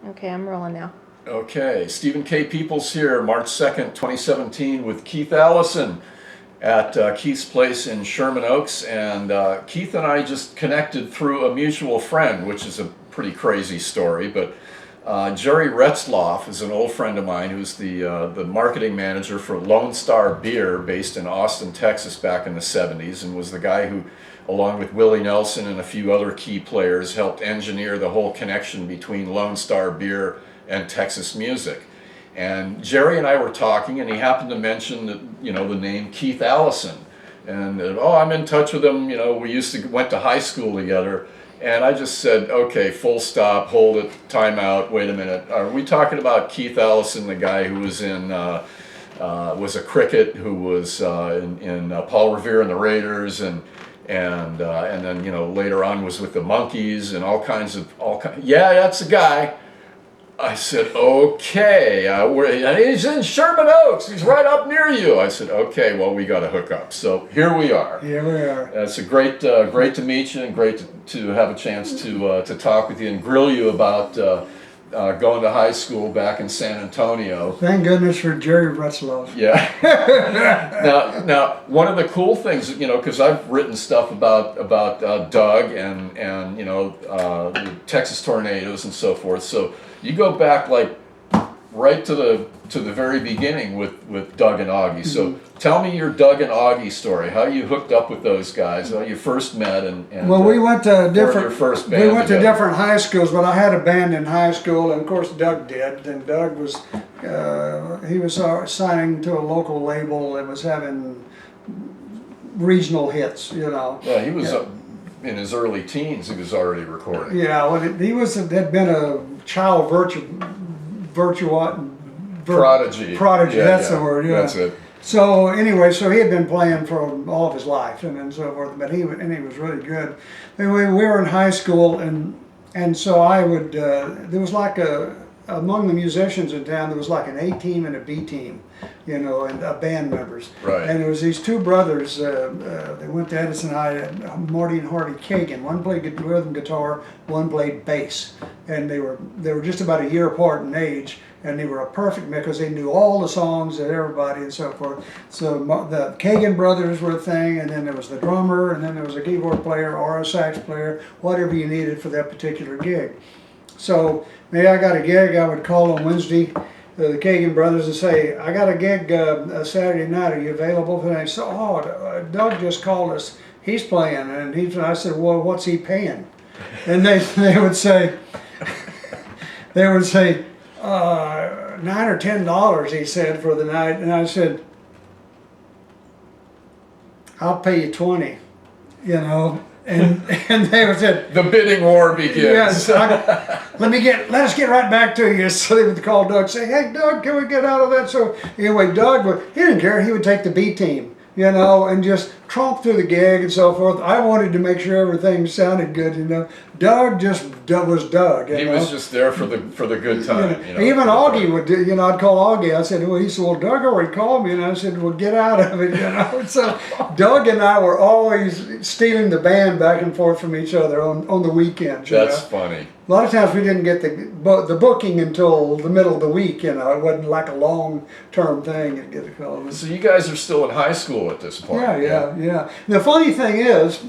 Okay, I'm rolling now. Okay, Stephen K. Peeples here, March 2nd, 2017, with Keith Allison at Keith's place in Sherman Oaks. And Keith and I just connected through a mutual friend, which is a pretty crazy story. But Jerry Retzloff is an old friend of mine who's the marketing manager for Lone Star Beer based in Austin, Texas back in the 70s, and was the guy who, along with Willie Nelson and a few other key players, helped engineer the whole connection between Lone Star Beer and Texas music. And Jerry and I were talking, and he happened to mention that, the name Keith Allison. And oh, I'm in touch with him. We went to high school together. And I just said, okay, full stop, hold it, time out, wait a minute. Are we talking about Keith Allison, the guy who was was a cricket, who was in Paul Revere and the Raiders, and then later on was with the Monkees and all kinds. Yeah, that's the guy. I said, okay, and he's in Sherman Oaks. He's right up near you. I said, okay, well, we got to hook up. So here we are. Here we are. It's a great to meet you, and great to have a chance to talk with you and grill you about going to high school back in San Antonio. Thank goodness for Jerry Retzloff. Yeah. now, one of the cool things, because I've written stuff about Doug and the Texas Tornadoes and so forth. So you go back right to the very beginning with Doug and Aggie. So tell me your Doug and Aggie story. How you hooked up with those guys? How you first met and well, we went to different. Your first band we went together. to different high schools, but I had a band in high school, and of course Doug did. And Doug was he was signing to a local label that was having regional hits. Yeah, he was. In his early teens, he was already recording. Yeah, well, he had been a child prodigy. Prodigy, that's the word. Yeah, that's it. So anyway, he had been playing for all of his life and so forth, but he was really good. Anyway, we were in high school, and so I would. There was among the musicians in town, there was like an A team and a B team, and band members. Right. And it was these two brothers. They went to Edison High, Marty and Harvey Kagan. One played rhythm guitar, one played bass, and they were just about a year apart in age, and they were a perfect mix because they knew all the songs and everybody and so forth. So the Kagan brothers were a thing, and then there was the drummer, and then there was a keyboard player or a sax player, whatever you needed for that particular gig. So maybe I got a gig, I would call on Wednesday, the Kagan brothers, and say, I got a gig Saturday night, are you available today? So, Doug just called us, he's playing, and I said, well, what's he paying? And they would say, $9 or $10, he said, for the night, and I said, I'll pay you 20, And they would say, the bidding war begins. Yes, let us get right back to you. So they would call Doug, say, hey Doug, can we get out of that? So anyway, Doug he didn't care. He would take the B team, and just tromp through the gig and so forth. I wanted to make sure everything sounded good, Doug was Doug. He was just there for the good time. Even Aggie would do, I'd call Aggie. I said, he said, well, Doug already called me, and I said, well, get out of it, So Doug and I were always stealing the band back and forth from each other on the weekends. That's funny. A lot of times we didn't get the booking until the middle of the week. It wasn't like a long-term thing. You'd get a call. So you guys are still in high school at this point. Yeah. The funny thing is,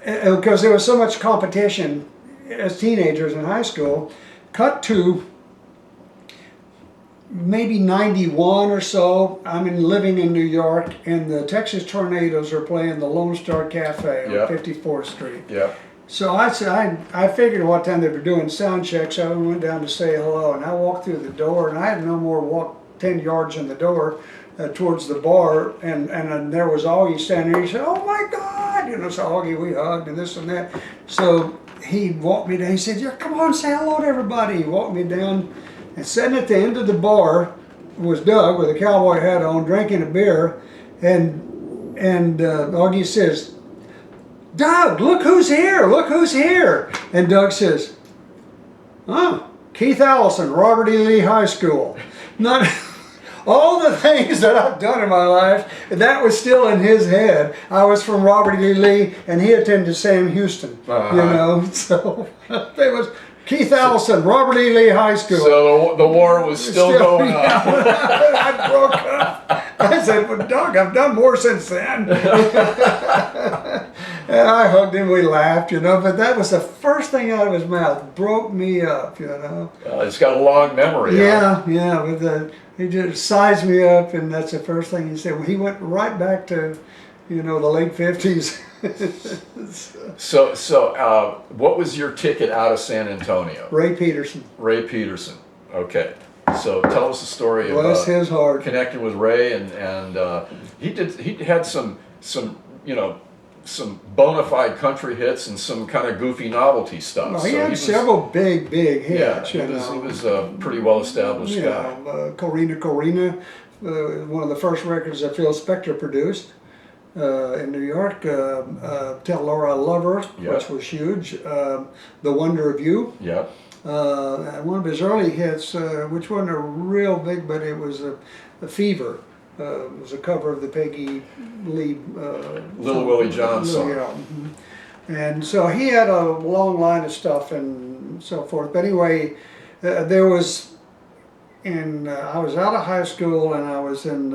because there was so much competition as teenagers in high school, cut to maybe 91 or so, I'm living in New York, and the Texas Tornadoes are playing the Lone Star Cafe on 54th Street. Yeah. So I figured what time they were doing sound checks. I went down to say hello, and I walked through the door, and I had no more walk 10 yards in the door towards the bar, and there was Augie standing there. He said, oh my God, so Augie, we hugged and this and that. So he walked me down. He said, yeah, come on, say hello to everybody. He walked me down, and sitting at the end of the bar was Doug with a cowboy hat on, drinking a beer, and Augie says, Doug, look who's here, look who's here. And Doug says, Keith Allison, Robert E. Lee High School. Not all the things that I've done in my life, that was still in his head. I was from Robert E. Lee, and he attended Sam Houston, So it was Keith Allison, Robert E. Lee High School. So the war was still going on. I broke up. I said, well, Doug, I've done more since then. And I hugged him, we laughed, but that was the first thing out of his mouth. Broke me up, It's got a long memory. Yeah, but he just sized me up, and that's the first thing he said. Well, he went right back to, the late 50s. So what was your ticket out of San Antonio? Ray Peterson. Ray Peterson. Okay. So tell us the story of Bless his heart. connecting with Ray, and he had some bona fide country hits and some kind of goofy novelty stuff. Well, he had several big hits. Yeah, he was a pretty well established guy. Corina, one of the first records that Phil Spector produced. In New York, Tell Laura I Love Her, which was huge. The Wonder of You. Yeah. One of his early hits, which wasn't a real big, but it was a Fever. It was a cover of the Peggy Lee Little Willie John song. And so he had a long line of stuff and so forth. But anyway, there was. I was out of high school and I was in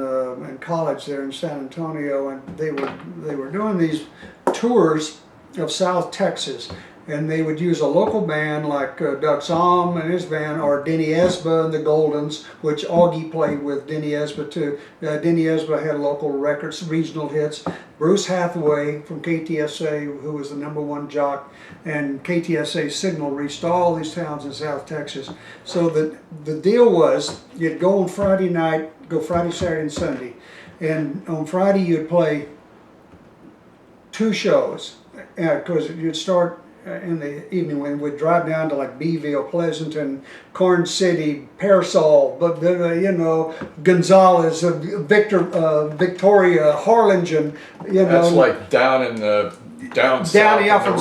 college there in San Antonio, and they were doing these tours of South Texas, and they would use a local band like Doug Somm and his band, or Denny Esba and the Goldens, which Aggie played with Denny Esba too. Denny Esba had local records, regional hits. Bruce Hathaway from KTSA, who was the #1 jock, and KTSA signal reached all these towns in South Texas. So the deal was, you'd go on Friday night, go Friday, Saturday, and Sunday. And on Friday you'd play 2 shows, because you'd start in the evening when we'd drive down to like Beeville, Pleasanton, Corn City, Pearsall, but Gonzales, Victoria, Harlingen, That's like down in the south, from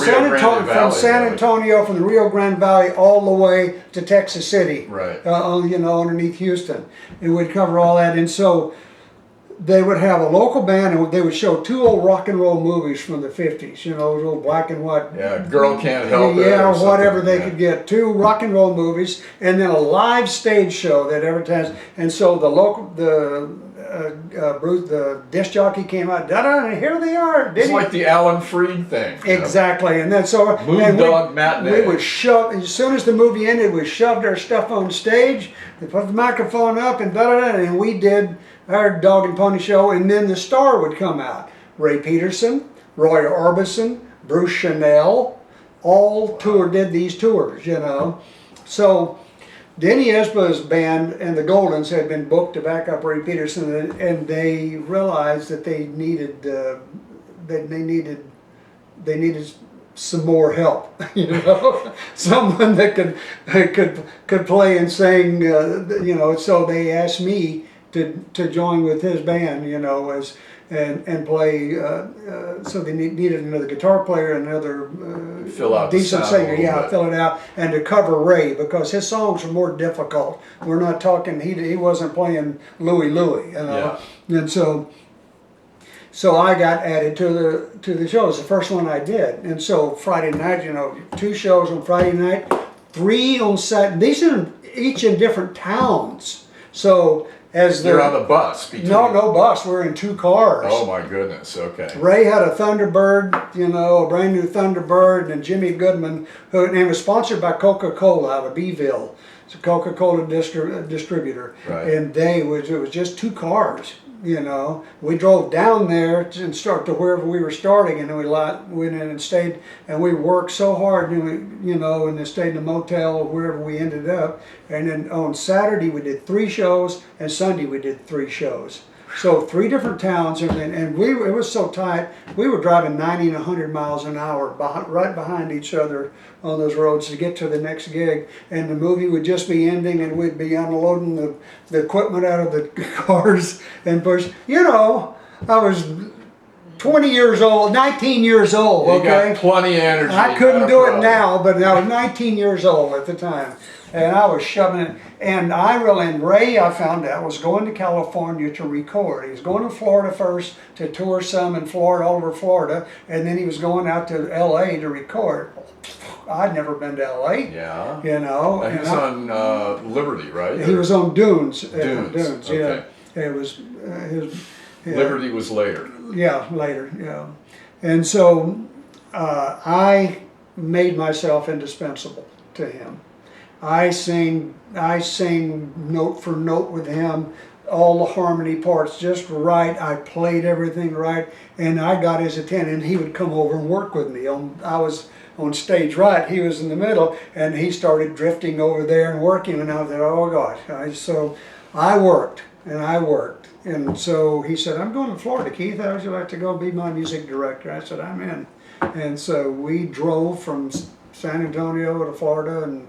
San Antonio, from the Rio Grande Valley, all the way to Texas City. Right. Underneath Houston, and we'd cover all that, and so. They would have a local band, and they would show 2 old rock and roll movies from the 50s, those old black and white. Yeah, Girl Can't Help It. Yeah, or whatever they could get. 2 rock and roll movies, and then a live stage show that every time. And so the disc jockey came out, da-da, and here they are. It's like the Alan Freed thing. Exactly, and then so Moondog Matinee. We would shove, as soon as the movie ended, we shoved our stuff on stage, we put the microphone up, and da-da-da, and we did our dog and pony show, and then the star would come out. Ray Peterson, Roy Orbison, Bruce Chanel, all did these tours, So Denny Esba's band and the Goldens had been booked to back up Ray Peterson, and they realized that they needed some more help, someone that could play and sing, So they asked me to join with his band, and play. So they needed another guitar player, another decent singer, fill it out, and to cover Ray, because his songs were more difficult. We're not talking. He wasn't playing Louie, and so I got added to the shows. The first one I did, and so Friday night, 2 shows on Friday night, 3 on Saturday. These are each in different towns, so. You're on the bus? No bus. We're in 2 cars. Oh my goodness, okay. Ray had a Thunderbird, a brand new Thunderbird, and Jimmy Goodman, and was sponsored by Coca-Cola out of Beeville. It's a Coca-Cola distributor. Right. And it was just 2 cars, We drove down there and start to wherever we were starting, and then we went in and stayed, and we worked so hard, and then stayed in a motel or wherever we ended up. And then on Saturday we did 3 shows, and Sunday we did 3 shows. So 3 different towns, and it was so tight. We were driving 90 and 100 miles an hour, right behind each other on those roads to get to the next gig. And the movie would just be ending, and we'd be unloading the equipment out of the cars and push. I was 20 years old, 19 years old, You okay? got plenty of energy. I not couldn't a do it problem. now, but I was 19 years old at the time. And I was shoving it. And Ray, I found out, was going to California to record. He was going to Florida first to tour some in Florida, all over Florida. And then he was going out to LA to record. I'd never been to LA. Yeah. You know. And he was on Liberty, right? He was on Dunes. Dunes, yeah. It was yeah. Liberty was later. Yeah, later, yeah. And so I made myself indispensable to him. I sang note for note with him, all the harmony parts just right. I played everything right, and I got his attention. And he would come over and work with me. I was on stage right, he was in the middle, and he started drifting over there and working, and I was like, oh gosh. So I worked, and I worked. And so he said, I'm going to Florida, Keith. How would you like to go be my music director? I said, I'm in. And so we drove from San Antonio to Florida, and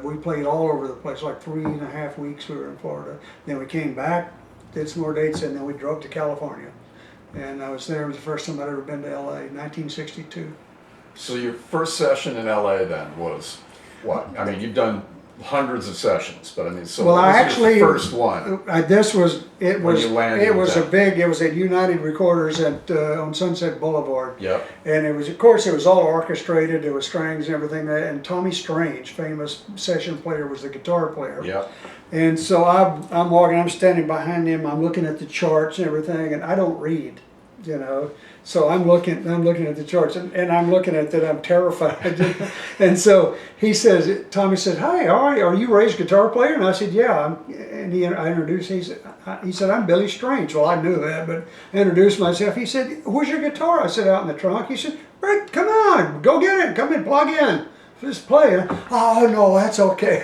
we played all over the place. Like 3.5 weeks we were in Florida. Then we came back, did some more dates, and then we drove to California. And I was there. It was the first time I'd ever been to LA, 1962. So your first session in LA then was what? I mean, you've done hundreds of sessions, but I mean, so Well, what was I actually your first one? It was at United Recorders on Sunset Boulevard. Yep. And of course it was all orchestrated. There was strings and everything. And Tommy Strange, famous session player, was the guitar player. Yep. And so I'm walking. I'm standing behind him. I'm looking at the charts and everything, and I don't read, you know. So I'm looking at the charts, and I'm looking at that. I'm terrified. And so Tommy said, "Hi, are you Ray's guitar player?" And I said, "Yeah." And I introduced. He said, "I'm Billy Strange." Well, I knew that, but I introduced myself. He said, "Where's your guitar?" I said, "Out in the trunk." He said, "Rick, come on, go get it. Come in, plug in. Just play." Oh no, that's okay.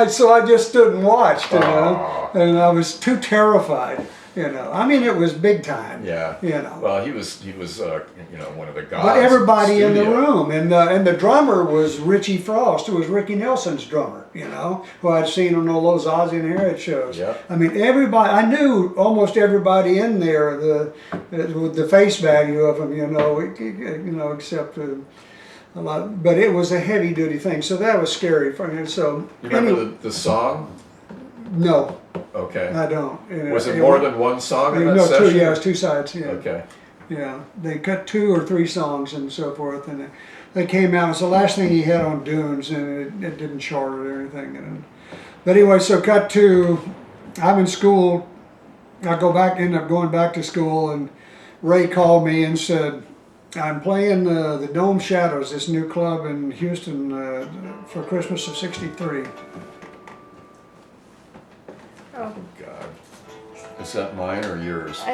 So I just stood and watched, you know, and I was too terrified. You know, I mean, it was big time. Yeah. You know. Well, he was you know, one of the gods. But everybody of in the studio. room, and the drummer was Richie Frost, who was Ricky Nelson's drummer. You know, who I'd seen on all those Ozzy and Harriet shows. Yeah. I mean, everybody. I knew almost everybody in there. With the face value of them, you know, except. A lot, but it was a heavy duty thing, so that was scary for me. So You remember the song? No, Okay. I don't. Was it more than one song in that no, session? two. Yeah, it was two sides. Yeah. Okay. Yeah, they cut 2 or 3 songs and so forth, and they came out. It's the last thing he had on Dunes, and it didn't chart or anything. But anyway, so cut to, I'm in school. I end up going back to school, and Ray called me and said, I'm playing the Dome Shadows, this new club in Houston, for Christmas of '63. Oh. God. Is that mine or yours?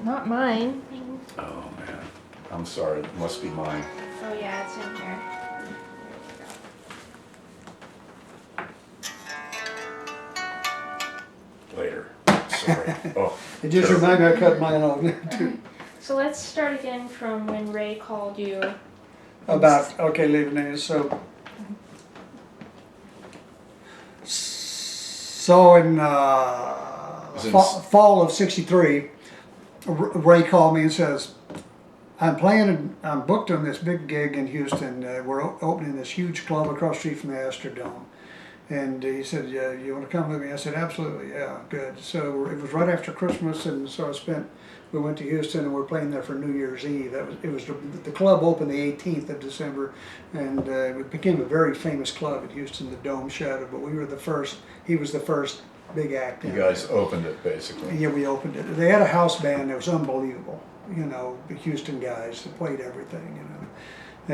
Not mine. Oh man. I'm sorry. It must be mine. Oh yeah, it's in here. Later. Sorry. Oh. It just reminded me I cut mine off. So let's start again from when Ray called you. Leaving it. So in fall of '63, Ray called me and says, I'm booked on this big gig in Houston. We're opening this huge club across the street from the Astrodome. And he said, yeah, you want to come with me? I said, absolutely, yeah, good. So it was right after Christmas, and so we went to Houston, and we're playing there for New Year's Eve. The club opened the 18th of December, and it became a very famous club in Houston, the Dome Shadow, but he was the first big act. You guys opened it, basically. Yeah, we opened it. They had a house band that was unbelievable, you know, the Houston guys that played everything, you know.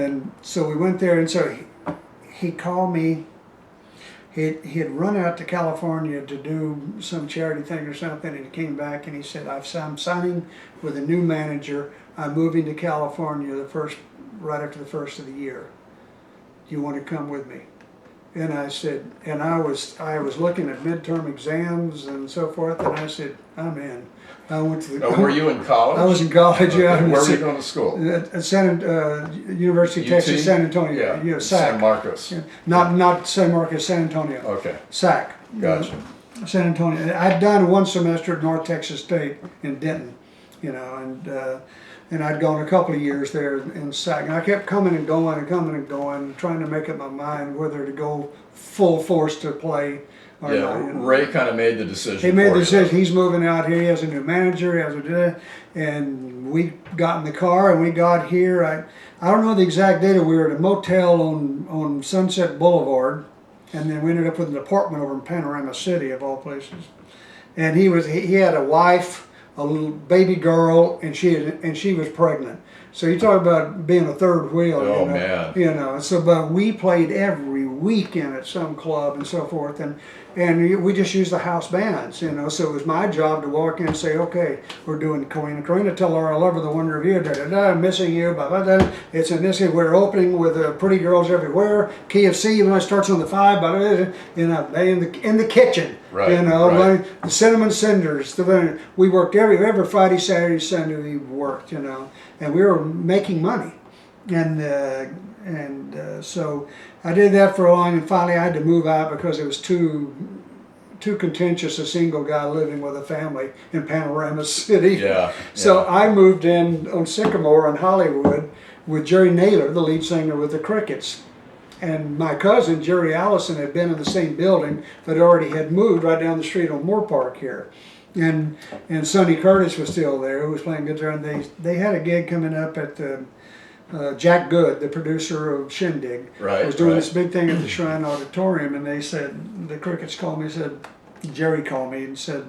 And so we went there, and so he called me. He had run out to California to do some charity thing or something, and he came back and he said, I'm signing with a new manager. I'm moving to California right after the first of the year. Do you want to come with me? And I said, and I was looking at midterm exams and so forth, and I said, I'm in. I went to were you in college? I was in college, yeah. Okay. Where were you going to school? At University of Texas, San Antonio. Yeah, SAC. San Marcos. Yeah. Not San Marcos, San Antonio. Okay. SAC. Gotcha. San Antonio. I'd done one semester at North Texas State in Denton. you know, and I'd gone a couple of years there in Sac, and I kept coming and going and coming and going, trying to make up my mind whether to go full force to play or Yeah, not. You know. Ray kind of made the decision. He made for the you, decision. He's moving out here. He has a new manager. He has a, and we got in the car and we got here. I don't know the exact date. We were at a motel on Sunset Boulevard, and then we ended up with an apartment over in Panorama City, of all places. And he had a wife, a little baby girl, and she was pregnant. So you talk about being a third wheel. Oh, you know, man. You know. So, but we played every weekend at some club and so forth, and we just used the house bands, you know. So it was my job to walk in and say, okay, we're doing Karina, tell Laura I love her, the wonder of you, da da da, I'm missing you, blah blah blah. It's in this. We're opening with pretty girls everywhere. Key of C, when it starts on the 5, blah, blah, blah, you know, in the kitchen. Right, you know, right. The cinnamon cinders. We worked every Friday, Saturday, Sunday. We worked, you know, and we were making money, and so I did that for a long, and finally I had to move out because it was too contentious, a single guy living with a family in Panorama City. Yeah. So I moved in on Sycamore in Hollywood with Jerry Naylor, the lead singer with the Crickets. And my cousin, Jerry Allison, had been in the same building, but already had moved right down the street on Moore Park here. And Sonny Curtis was still there, who was playing guitar, and they had a gig coming up at the Jack Good, the producer of Shindig, was doing this big thing at the Shrine Auditorium, and they said, the Crickets called me, Jerry called me and said,